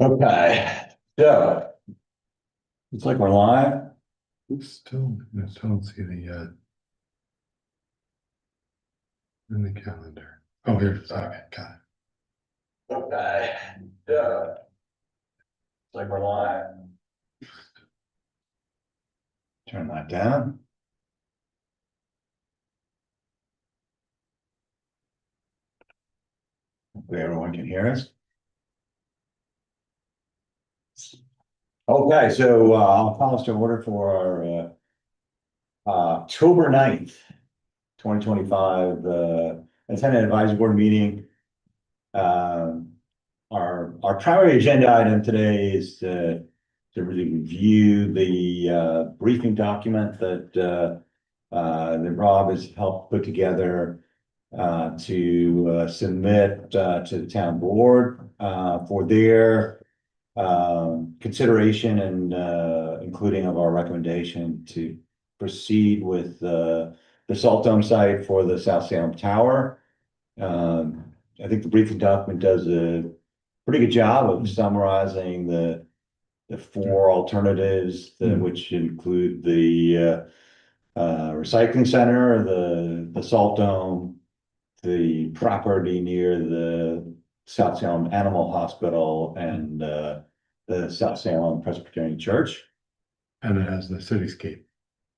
Okay, so it's like we're live. I still don't see in the calendar. Oh, here it is. Okay, got it. Okay, yeah. It's like we're live. Turn that down. Hopefully everyone can hear us. Okay, so I'll call us to order for our October 9th, 2025, Attendant Advisory Board meeting. Our primary agenda item today is to really review the briefing document that Rob has helped put together to submit to the town board for their consideration and including of our recommendation to proceed with the Salt Dome site for the South Salem Tower. I think the briefing document does a pretty good job of summarizing the four alternatives, which include the recycling center, the Salt Dome, the property near the South Salem Animal Hospital, and the South Salem Presbyterian Church. And it has the cityscape.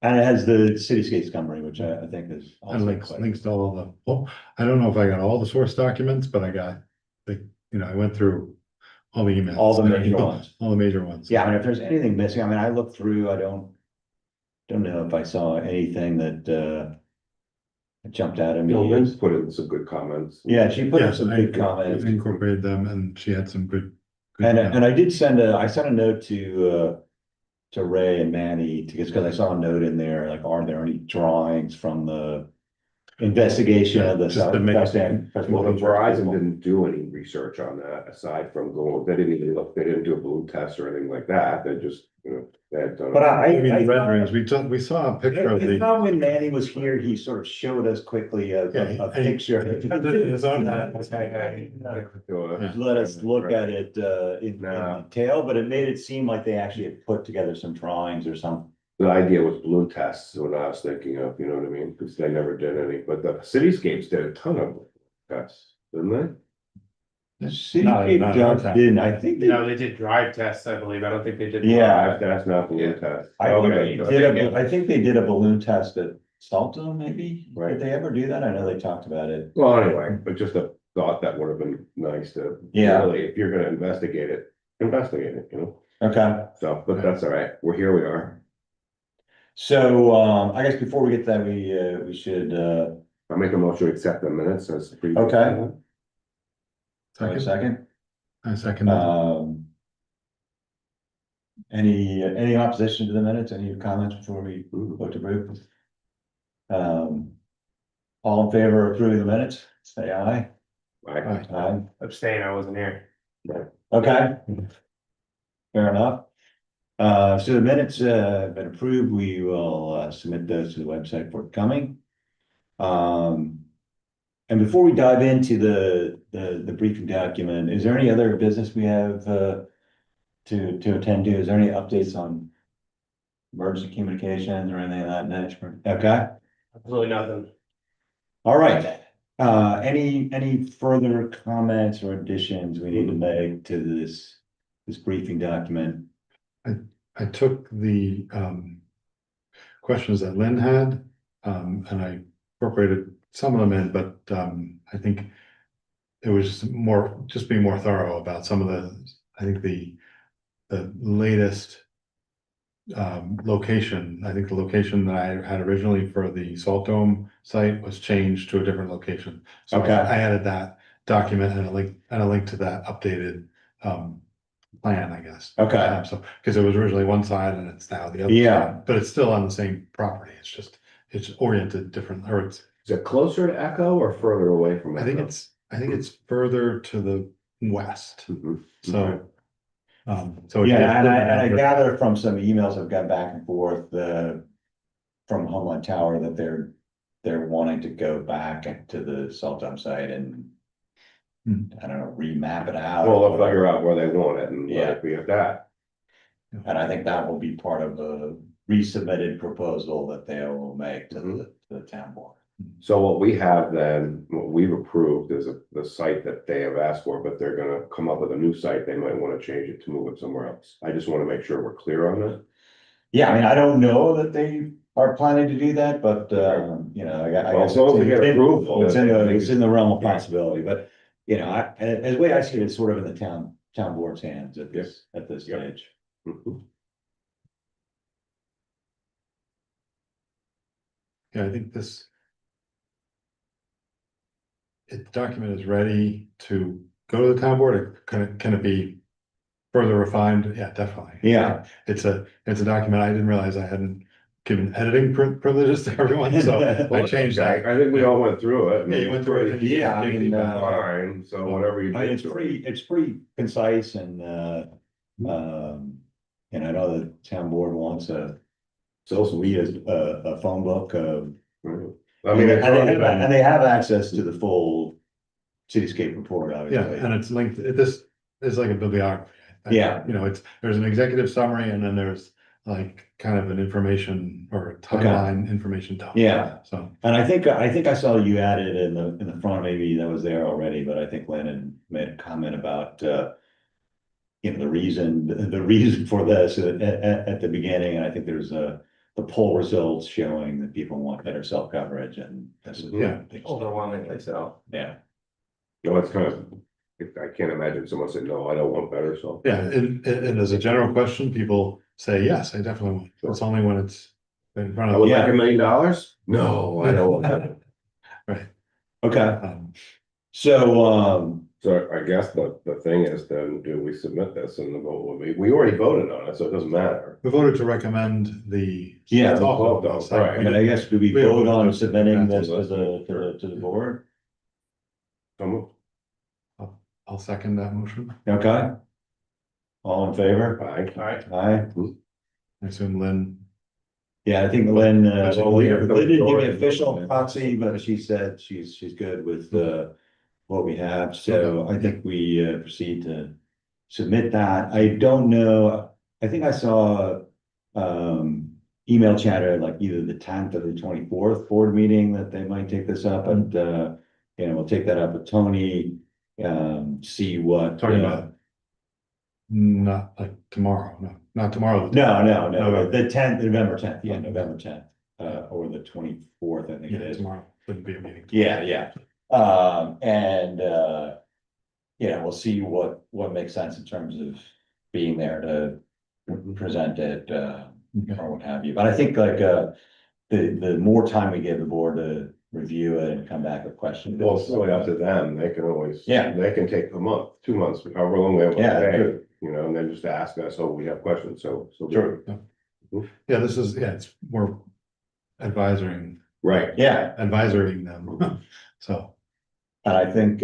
And it has the cityscape summary, which I think is And links to all the, well, I don't know if I got all the source documents, but I got I went through all the emails. All the major ones. All the major ones. Yeah, I mean, if there's anything missing, I mean, I looked through, I don't know if I saw anything that jumped out at me. Lynn's put in some good comments. Yeah, she put in Yes, some I good comments. incorporated them and she had some good. And I did send I sent a note to Ray and Manny because I saw a note in there, like, are there any drawings from the investigation of the Just South to make- Salem? Well, Verizon didn't do any research on that, aside from going, they didn't even look, they didn't do a balloon test or anything like that, they just, they had done. But I mean, the renderings, we saw a picture of I the. thought when Manny was here, he sort of showed us quickly a picture. His own. Let us look at it in Nah. detail, but it made it seem like they actually had put together some drawings or something. The idea was balloon tests, is what I was thinking of, you know what I mean, because they never did any, but the cityscapes did a ton of tests, didn't they? Cityscape didn't, I think No, they did drive tests, I believe. I don't think they did. Yeah. That's not balloon test. I think they did a balloon test at Salto, maybe? Right. Did they ever do that? I know they talked about it. Well, anyway, but just a thought that would have been nice to. Yeah. Really, if you're gonna investigate it, you know, Okay, so, but that's all right, here we are. so I guess before we get to that, we should I'll make a motion to accept the minutes as. Okay. wait a Second, second. I second that. Any opposition to the minutes? Any comments before we vote to approve? All in favor of approving the minutes, say aye. Right. Aye. Abstain, I wasn't here. Okay. Fair enough. So the minutes have been approved. We will submit those to the website for coming. And before we dive into the briefing document, is there any other business we have to attend to? Is there any updates on emergency communications or anything of that nature? Okay, Absolutely nothing. all right. Any further comments or additions we need to make to this briefing document? I took the questions that Lynn had, and I incorporated some of them in, but I think it was just being more thorough about some of I think the latest location. I think the location that I had originally for the Salt Dome site was changed to a different location. So Okay. I added that document and a link to that updated plan, I guess. Okay. So, because it was originally one side and it's now the other. Yeah. But it's still on the same property. It's oriented different, or Is it closer to Echo or further away from I Echo? think it's further to the west. Mhm. So. Yeah, and I gather from some emails I've got back and forth, from Homeland Tower that they're wanting to go back to the Salt Dome site and I don't know, remap it out. Well, or they'll whatever. figure out where they want it and let Yeah. it be at that. And I think that will be part of the resubmitted proposal that they will make to the town board. So what we have then, what we've approved is the site that they have asked for, but they're gonna come up with a new site. They might wanna change it to move it somewhere else. I just wanna make sure we're clear on that. Yeah, I mean, I don't know that they are planning to do that, but, you know, I Well, guess. as long as we get approval, It's in I the, think it's in the realm of Yeah. possibility, but, you know, as the way I see it, it's sort of in the town board's hands at this Yep. stage. Mhm. Yeah, I think this. If the document is ready to go to the town board, or can it be further refined? Yeah, definitely. Yeah. It's a document. I didn't realize I hadn't given editing privileges to everyone, so I changed that. I think we all went through it. and Yeah, you went through it. and you Yeah, I gave mean, feedback. Fine, so whatever you I mean, did. it's pretty concise and, and I know the town board wants to also read a phone book of. I mean, it's already been- And they have access to the full cityscape report, Yeah, obviously. and it's linked, this is like a bibliography. Yeah. You know, there's an executive summary and then there's like kind of an information or a timeline information dump. Yeah. So, And I think I saw you added in the front, maybe that was there already, but I think Lennon made a comment about, you know, the reason for this at the beginning, and I think there's the poll results showing that people want better cell coverage and this is. Yeah. Overwhelmingly so. Yeah, No, it's kind of, I can't imagine someone said, no, I don't want better, so. yeah, and as a general question, people say, yes, I definitely want. It's only when it's in front I of. would like $1 million? No, I don't want that. Right. okay, Um, so, So I guess the thing is then, do we submit this and the vote will be, we already voted on it, so it doesn't matter. We voted to recommend the. Yeah, It's the all- vote, though, I mean, I guess, do we We vote on voted to- submitting to- this to the board? So moved. I'll second that motion. Okay. All in favor? Aye. Alright, Aye. I assume Lynn, Yeah, I think Lynn, Well, we have the Lynn didn't give me majority. official proxy, but she said she's good with, what we have, so I think we, proceed to submit that. I don't know, I think I saw, email chatter like either the 10th or the 24th board meeting that they might take this up, and, you know, we'll take that up with Tony, see what. talking about. Not like tomorrow, no, not tomorrow. No, November. the 10th, November 10th, yeah, November 10th, or the 24th, I think it Yeah, is. tomorrow, wouldn't be a meeting. Yeah. And, you know, we'll see what makes sense in terms of being there to present it, Okay. or what have you. But I think like, the more time we give the board to review it and come back with questions. Well, it's really up to them, they can always. Yeah. They can take a month, 2 months, however long they want Yeah, to take, true. you know, and then just ask us, oh, we have questions, so. Sure. Yeah, this is, yeah, it's more advisoring Right, advisoring them, so. And I think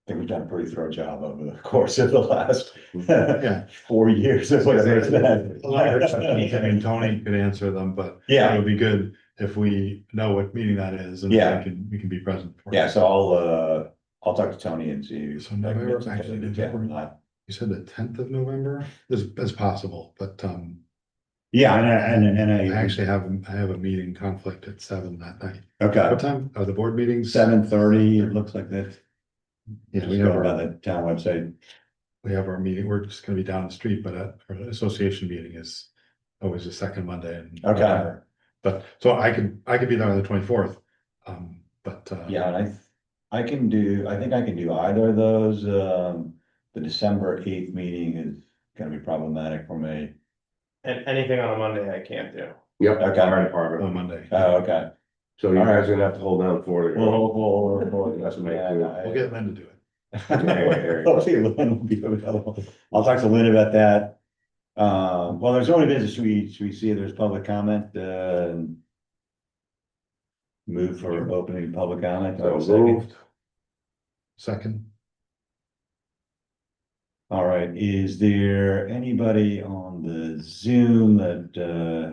we've done a pretty thorough job over the course of the last Yeah. 4 years or whatever it's been. A lot of questions, I mean, Tony could answer them, but it Yeah, would be good if we know what meeting that is and Yeah. we can be present. for it. yeah, so I'll talk to Tony and see. So November, actually, Yeah, or not. You said the 10th of November is possible, but Yeah, and I I, actually have a meeting conflict at 7 that night. okay, What time are the board meetings? 7:30, it looks like that. Yeah, Just we have go by our, the town website. our meeting, we're just gonna be down the street, but our association meeting is always the second Monday in Okay. November. But, so I could be there on the 24th, but. Yeah, and I think I can do either of those, the December 8th meeting is gonna be problematic for me. and anything on a Monday I can't do. yep, Okay. fire On department, Monday. Oh, okay. so you guys are gonna have to hold down for it. That's what I We'll get Lynn to do it. Hopefully Lynn will be available. I'll talk to Lynn about that. Well, there's only business, should we see if there's public comment, move for opening public comment? So moved. Second, All right, is there anybody on the Zoom that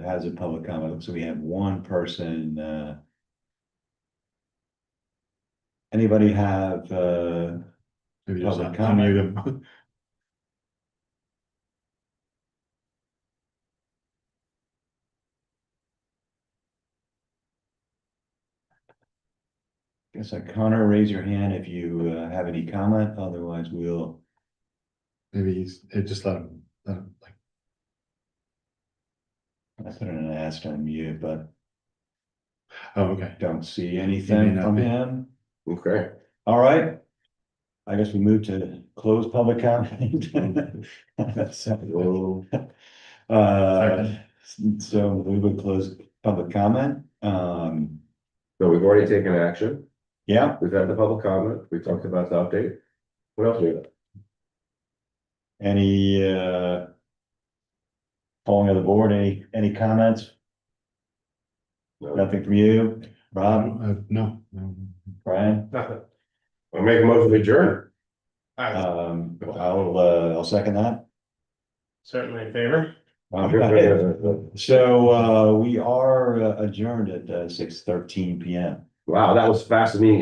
has a public comment? So we have one person, Anybody have, Maybe just Public comment? unmute him. guess Connor, raise your hand if you have any comment, otherwise we'll, Just let him, like, I put in an ask to unmute, but oh, okay. don't see anything not from be. him. Okay, All right. I guess we move to close public comment. So, so we would close public comment. so we've already taken action, Yeah, we've had the public comment, we talked about the update. What else we got? any, polling of the board, any comments? No. Nothing from you, Rob, No. Brian? Nothing. I'll make a motion to adjourn. I'll second that. Certainly in favor. All right. So, we are adjourned at 6:13 PM. Wow, that was fast meeting.